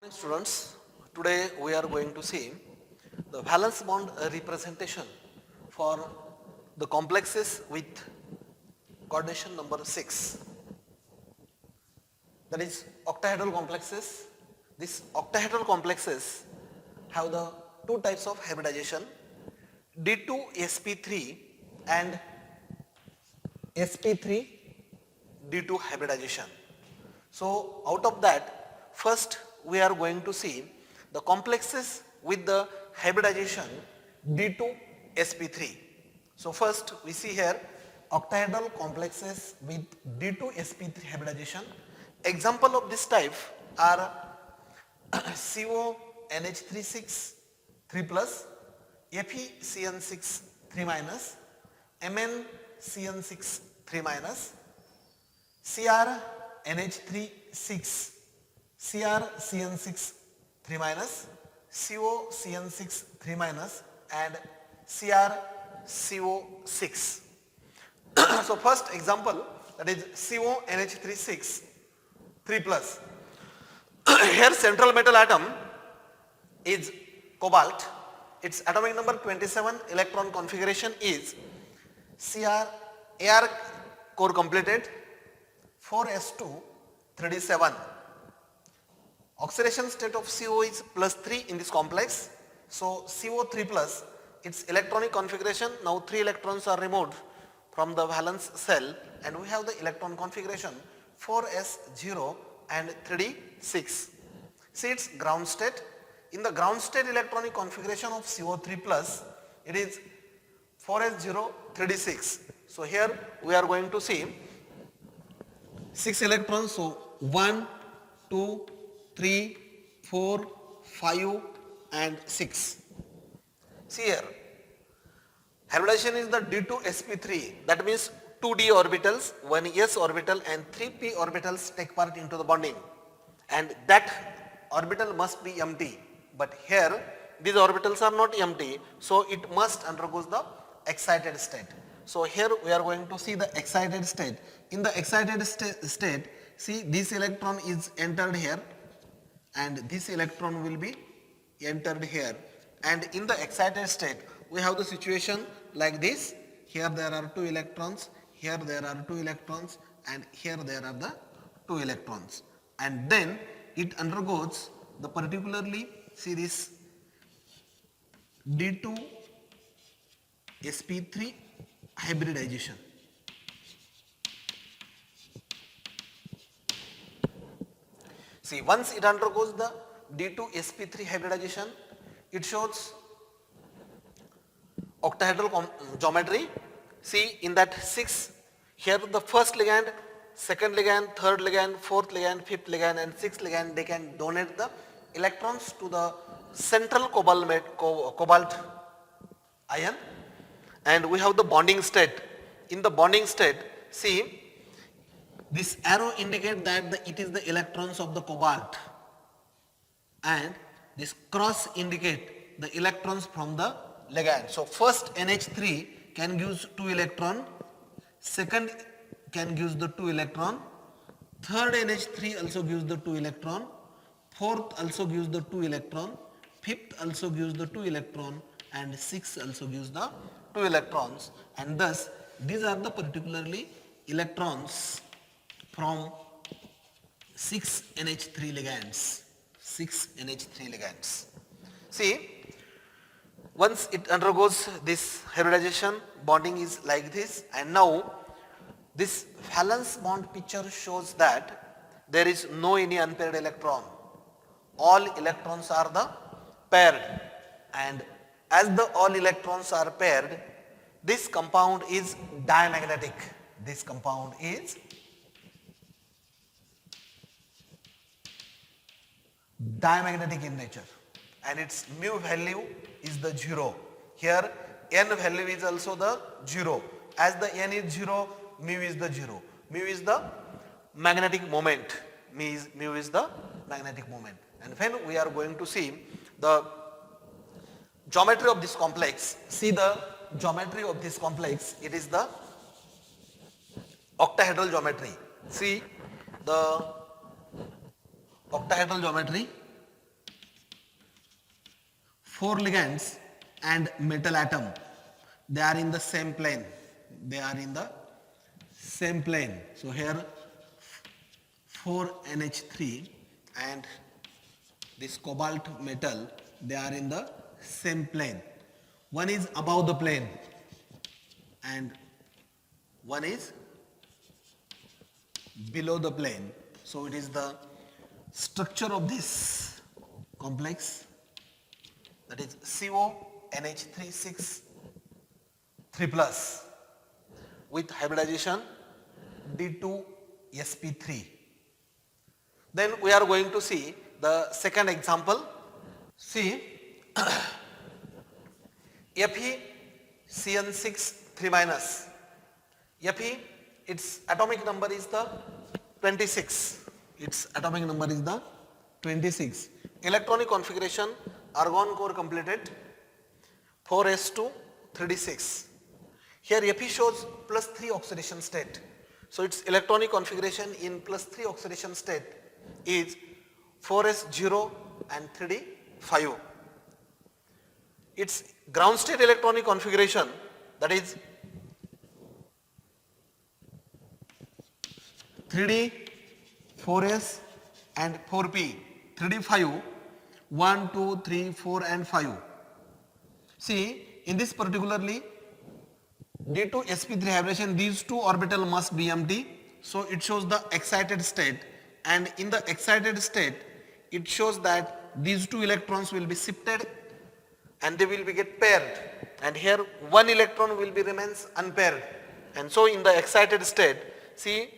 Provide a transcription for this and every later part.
Students, today we are going to see the valence bond representation for the complexes with coordination number 6, that is octahedral complexes. These octahedral complexes have the two types of hybridization, D2 Sp3 and Sp3 D2 hybridization. So out of that, first we are going to see the complexes with the hybridization D2 Sp3. So first we see here octahedral complexes with D2 Sp3 hybridization. Example of this type are CONH36 3 plus, FeCN6 3 minus, MnCN6 3 minus, CrNH3 6, CrCN6 3 minus, COCN6 3 minus and CrCO6. So first example, that is CONH36 3 plus. Here central metal atom is cobalt. Its atomic number 27, electron configuration is AR core completed, 4s2 37. Oxidation state of CO is plus 3 in this complex. So CO3 plus, its electronic configuration, now 3 electrons are removed from the valence cell and we have the electron configuration 4s0 and 3d6. See its ground state. In the ground state electronic configuration of CO3 plus, it is 4s0 3d6. So here we are going to see 6 electrons, so 1, 2, 3, 4, 5 and 6. See here, hybridization is the D2 Sp3, that means 2d orbitals, 1 s orbital and 3 p orbitals take part into the bonding and that orbital must be empty. But here these orbitals are not empty, so it must undergo the excited state. So here we are going to see the excited state. In the excited state, see this electron is entered here and this electron will be entered here. And in the excited state, we have the situation like this. Here there are 2 electrons, here there are 2 electrons and here there are the 2 electrons. And then it undergoes the particularly, see this D2 Sp3 hybridization. See, once it undergoes the D2 Sp3 hybridization, it shows octahedral geometry. See, in that 6, here the first ligand, second ligand, third ligand, fourth ligand, fifth ligand and sixth ligand, they can donate the electrons to the central cobalt ion. And we have the bonding state. In the bonding state, see this arrow indicates that it is the electrons of the cobalt and this cross indicate the electrons from the ligand. So first NH3 can give 2 electron, second can give the 2 electron, third NH3 also gives the 2 electron, fourth also gives the 2 electron, fifth also gives the 2 electron and sixth also gives the 2 electrons, and thus these are the particularly electrons from 6 NH3 ligands. 6 NH3 ligands. See, once it undergoes this hybridization, bonding is like this, and now this valence bond picture shows that there is no any unpaired electron. All electrons are the paired, and as the all electrons are paired, this compound is diamagnetic. This compound is diamagnetic in nature and its mu value is the 0. Here n value is also the 0. As the n is 0, mu is the 0. Mu is the magnetic moment. Mu is the magnetic moment. And when we are going to see the geometry of this complex, see the geometry of this complex, it is the octahedral geometry. See the octahedral geometry. 4 ligands and metal atom, they are in the same plane. They are in the same plane. So here 4 NH3 and this cobalt metal, they are in the same plane. One is above the plane and one is below the plane. So it is the structure of this complex, that is CONH3 3 plus with hybridization D2 Sp3. Then we are going to see the second example. See FeCN6 3 minus. Fe, its atomic number is the 26. Its atomic number is the 26. Electronic configuration, argon core completed, 4s2 36. Here Fe shows +3 oxidation state. So its electronic configuration in +3 oxidation state is 4s0 and 3d5. Its ground state electronic configuration, that is 3d, 4s and 4p, 3d5, 1, 2, 3, 4 and 5. See, in this particularly D2 Sp3 hybridization, these two orbital must be empty. So it shows the excited state, and in the excited state it shows that these two electrons will be shifted and they will be get paired, and here one electron will be remains unpaired. And so in the excited state, see,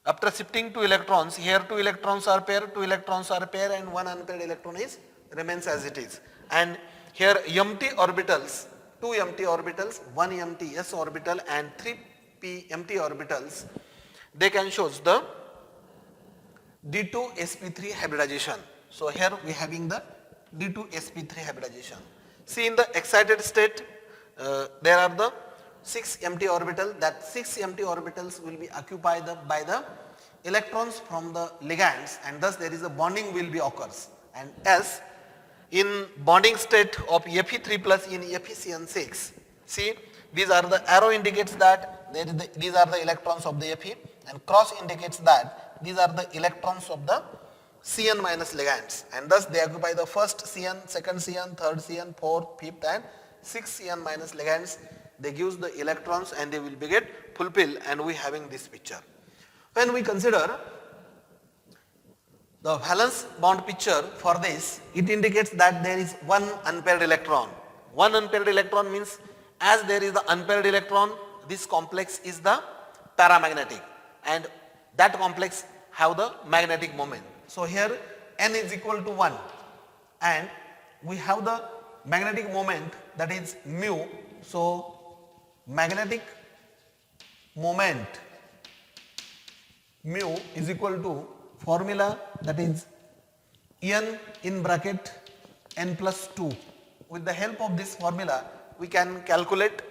after shifting two electrons, here two electrons are paired, two electrons are paired and one unpaired electron is remains as it is. And here empty orbitals, two empty orbitals, one empty s orbital and 3p empty orbitals, they can shows the D2 Sp3 hybridization. So here we having the D2 Sp3 hybridization. See, in the excited state, there are the 6 empty orbitals. That 6 empty orbitals will be occupied by the electrons from the ligands, and thus there is a bonding will be occurs. And as in bonding state of Fe3 plus in FeCN6, see, these are the arrow indicates that these are the electrons of the Fe, and cross indicates that these are the electrons of the Cn minus ligands, and thus they occupy the first Cn, second Cn, third Cn, fourth, fifth and sixth Cn minus ligands. They gives the electrons and they will be get fulfill, and we having this picture. When we consider the valence bond picture for this, it indicates that there is one unpaired electron. One unpaired electron means as there is the unpaired electron, this complex is the paramagnetic, and that complex have the magnetic moment. So here n is equal to 1 and we have the magnetic moment, that is mu. So magnetic moment mu is equal to formula, that is n in bracket n plus 2. With the help of this formula we can calculate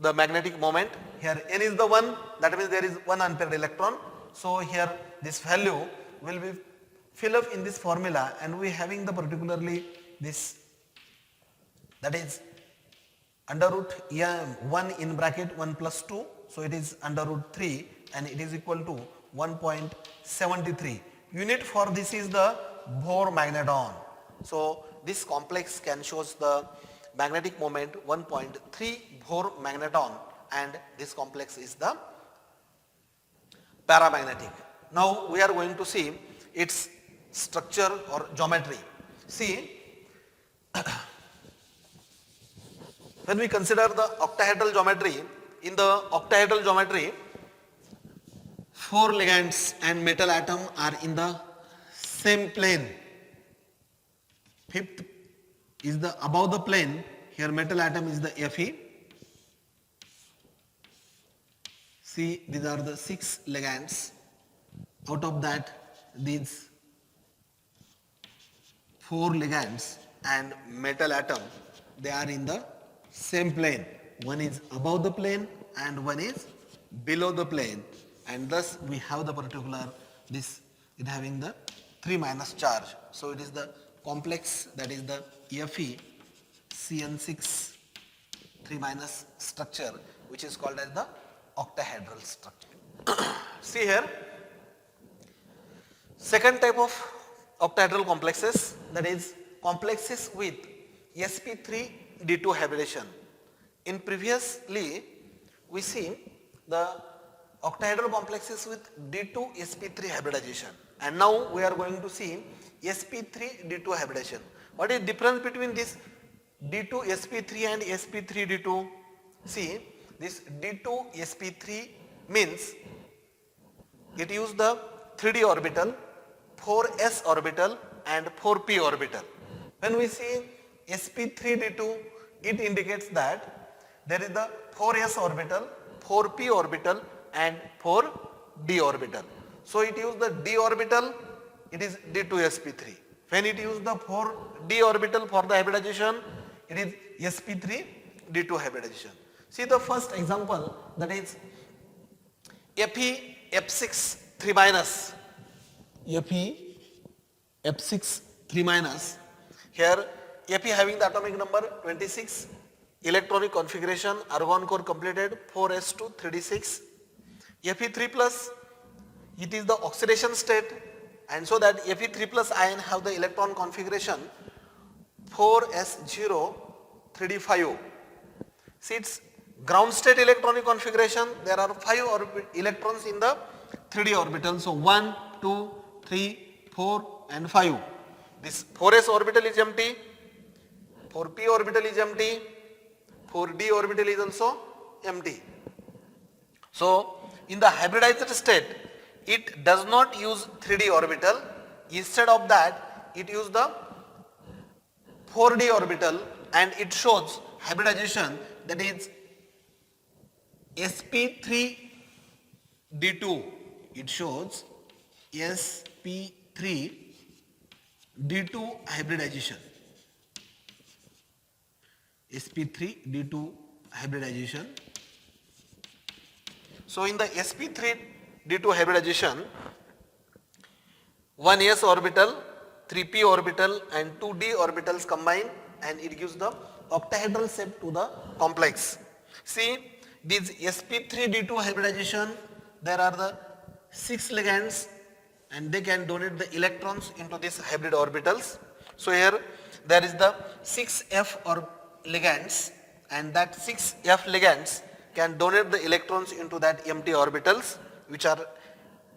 the magnetic moment. Here n is the 1, that means there is one unpaired electron. So here this value will be fill up in this formula, and we having the particularly this, that is under root 1 in bracket 1 plus 2. So it is under root 3 and it is equal to 1.73. Unit for this is the Bohr magneton. So this complex can shows the magnetic moment 1.3 Bohr magneton, and this complex is the paramagnetic. Now we are going to see its structure or geometry. See, when we consider the octahedral geometry, in the octahedral geometry 4 ligands and metal atom are in the same plane. Fifth is the above the plane. Here metal atom is the Fe. See, these are the 6 ligands. Out of that, these 4 ligands and metal atom, they are in the same plane. One is above the plane and one is below the plane, and thus we have the particular this, it having the 3 minus charge. So it is the complex, that is the Fe CN6 3 minus structure, which is called as the octahedral structure. See here, second type of octahedral complexes, that is complexes with Sp3 D2 hybridization. In previously we see the octahedral complexes with D2 Sp3 hybridization, and now we are going to see Sp3 D2 hybridization. What is the difference between this D2 Sp3 and Sp3 D2? See, this D2 Sp3 means it uses the 3D orbital, 4s orbital and 4p orbital. When we see Sp3 D2, it indicates that there is the 4s orbital, 4p orbital and 4d orbital. So it uses the d orbital, it is D2 Sp3. When it uses the 4d orbital for the hybridization, it is Sp3 D2 hybridization. See the first example, that is Fe F6 3 minus. Fe F6 3 minus. Here Fe having the atomic number 26, electronic configuration, argon core completed, 4s2 3d6. Fe3 plus, it is the oxidation state, and so that Fe3 plus ion have the electron configuration 4s0 3d5. See its ground state electronic configuration, there are 5 electrons in the 3d orbital. So 1, 2, 3, 4 and 5. This 4s orbital is empty, 4p orbital is empty, 4d orbital is also empty. So in the hybridized state, it does not use 3d orbital. Instead of that, it uses the 4d orbital, and it shows hybridization, that is Sp3 D2. It shows Sp3 D2 hybridization. Sp3 D2 hybridization. So in the Sp3 D2 hybridization, 1s orbital, 3p orbital and 2d orbitals combine, and it gives the octahedral shape to the complex. See, this Sp3 D2 hybridization, there are the 6 ligands and they can donate the electrons into these hybrid orbitals. So here there is the 6f or ligands, and that 6f ligands can donate the electrons into that empty orbitals, which are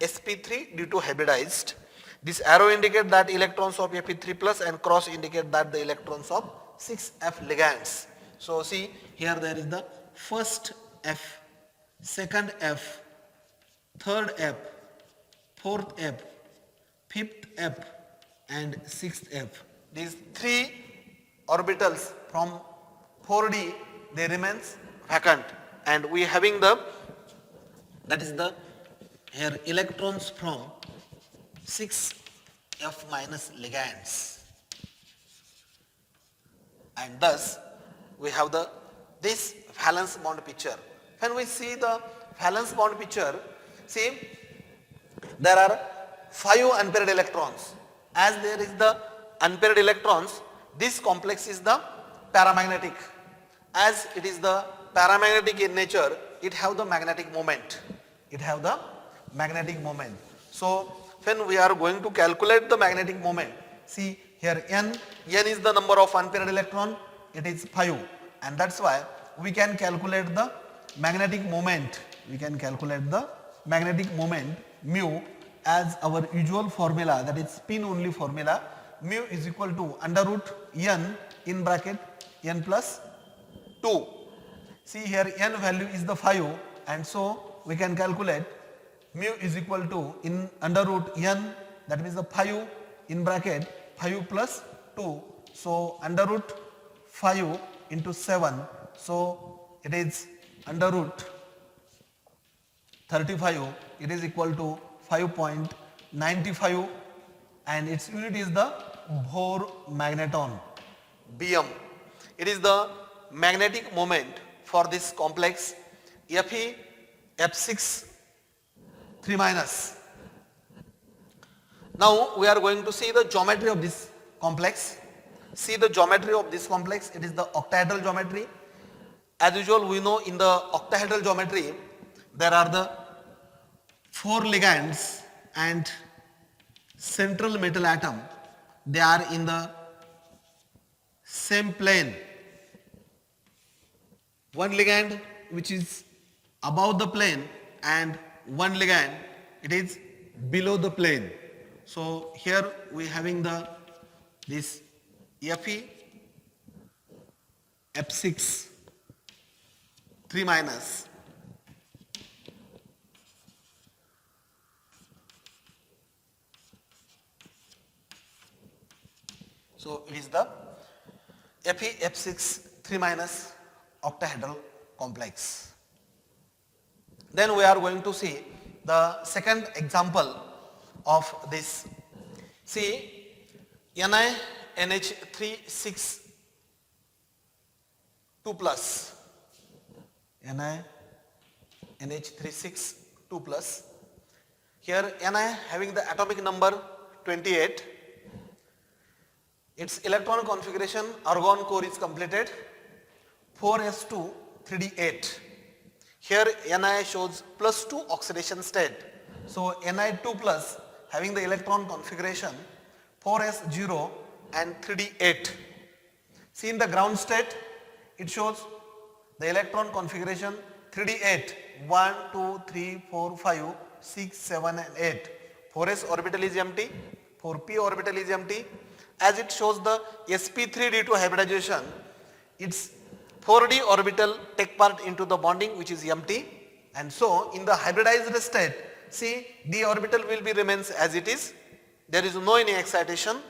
Sp3 D2 hybridized. This arrow indicate that electrons of Fe3 plus and cross indicate that the electrons of 6f ligands. So see, here there is the first F, second F, third F, fourth F, fifth F and sixth F. These 3 orbitals from 4d, they remains vacant, and we having the, that is the here electrons from 6f minus ligands, and thus we have the this valence bond picture. When we see the valence bond picture, see there are 5 unpaired electrons. As there is the unpaired electrons, this complex is the paramagnetic. As it is the paramagnetic in nature, it have the magnetic moment. It have the magnetic moment. So when we are going to calculate the magnetic moment, see here n is the number of unpaired electron, it is 5, and that's why we can calculate the magnetic moment. We can calculate the magnetic moment mu as our usual formula, that is spin only formula. Mu is equal to under root n in bracket n plus 2. See here n value is the 5, and so we can calculate mu is equal to in under root n, that means the 5 in bracket 5 plus 2. So under root 5 into 7, so it is under root 35, it is equal to 5.95, and its unit is the Bohr magneton, Bm. It is the magnetic moment for this complex Fe F6 3 minus. Now we are going to see the geometry of this complex. see the geometry of this complex. It is the octahedral geometry. As usual, we know in the octahedral geometry there are the 4 ligands and central metal atom. They are in the same plane. One ligand which is above the plane and one ligand it is below the plane. So here we having this Fe, F6, 3 minus. So it is the Fe, F6, 3 minus octahedral complex. Then we are going to see the second example of this. See, NiNH3 2 plus, NiNH3 2 plus. Here Ni having the atomic number 28. Its electron configuration, argon core is completed, 4s2 3d8. Here Ni shows +2 oxidation state. So Ni2 plus having the electron configuration 4s0 and 3d8. See in the ground state, it shows the electron configuration 3d8, 1, 2, 3, 4, 5, 6, 7 and 8. 4s orbital is empty, 4p orbital is empty. As it shows the Sp3 D2 hybridization, its 4d orbital take part into the bonding which is empty, and so in the hybridized state, see d orbital will be remains as it is. There is no any excitation.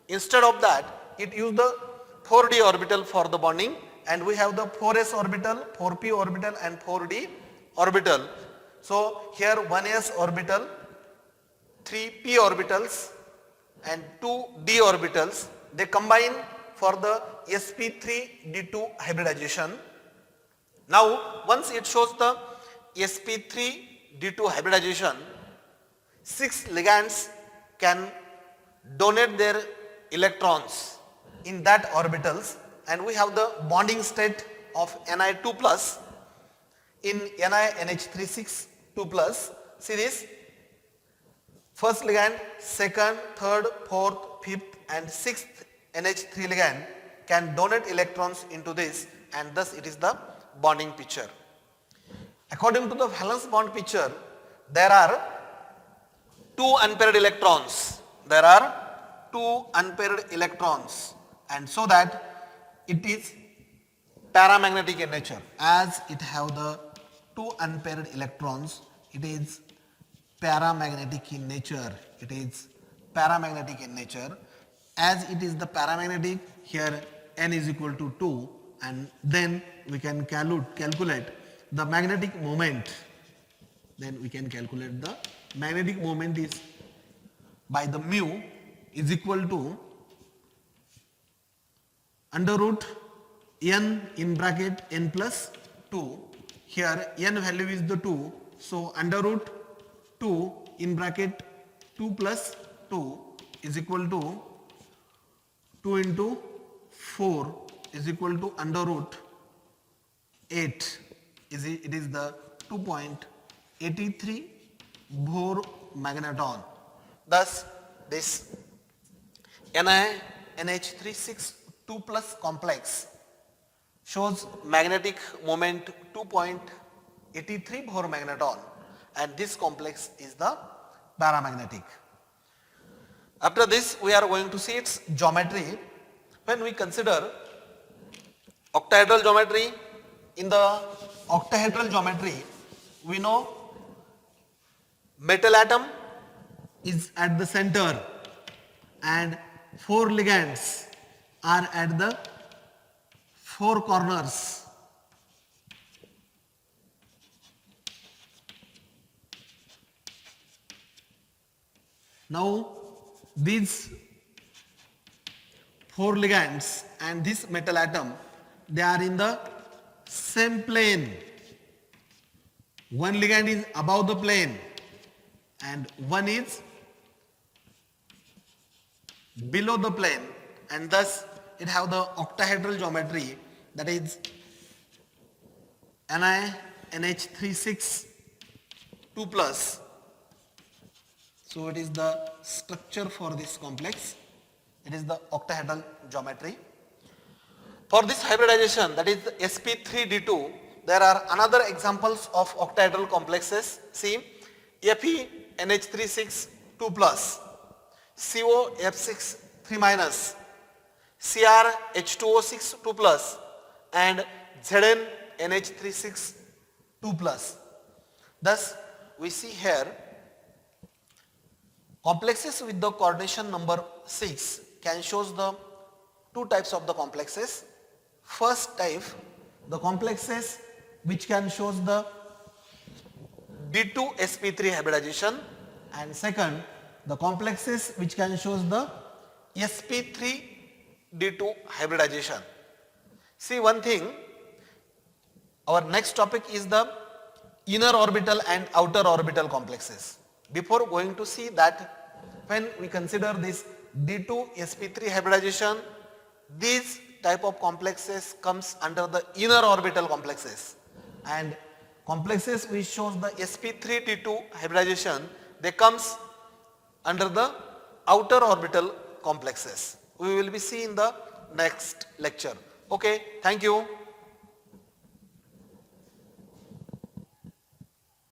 Instead of that, it used the 4d orbital for the bonding, and we have the 4s orbital, 4p orbital and 4d orbital. So here 1s orbital, 3p orbitals and 2d orbitals, they combine for the Sp3 D2 hybridization. Now once it shows the Sp3 D2 hybridization, 6 ligands can donate their electrons in that orbitals, and we have the bonding state of Ni2 plus in NiNH3 2 plus. See this, first ligand, second, third, fourth, fifth and sixth NH3 ligand can donate electrons into this, and thus it is the bonding picture. According to the valence bond picture, there are 2 unpaired electrons. There are 2 unpaired electrons, and so that it is paramagnetic in nature. As it have the 2 unpaired electrons, it is paramagnetic in nature. It is paramagnetic in nature. As it is the paramagnetic, here n is equal to 2, and then we can calculate the magnetic moment. Then we can calculate the magnetic moment is by the mu is equal to under root n in bracket n plus 2. Here n value is the 2, so under root 2 in bracket 2 plus 2 is equal to 2 into 4 is equal to under root 8. It is the 2.83 Bohr magneton. Thus this NiNH3 2 plus complex shows magnetic moment 2.83 Bohr magneton, and this complex is the paramagnetic. After this, we are going to see its geometry. When we consider octahedral geometry, in the octahedral geometry, we know metal atom is at the center and 4 ligands are at the 4 corners. Now these 4 ligands and this metal atom, they are in the same plane. One ligand is above the plane and one is below the plane, and thus it have the octahedral geometry, that is Ni NH36 2 plus. So it is the structure for this complex. It is the octahedral geometry. For this hybridization, that is Sp3 D2, there are another examples of octahedral complexes. See, Fe NH36 2 plus, CO F6 3 minus, Cr H2O6 2 plus, and Zn NH36 2 plus. Thus, we see here complexes with the coordination number 6 can show the two types of the complexes. First type, the complexes which can show the D2 Sp3 hybridization, and second, the complexes which can show the Sp3 D2 hybridization. See one thing, our next topic is the inner orbital and outer orbital complexes. Before going to see that, when we consider this D2 Sp3 hybridization, these type of complexes comes under the inner orbital complexes, and complexes which shows the Sp3 D2 hybridization, they comes under the outer orbital complexes. We will be seeing the next lecture. Okay, thank you.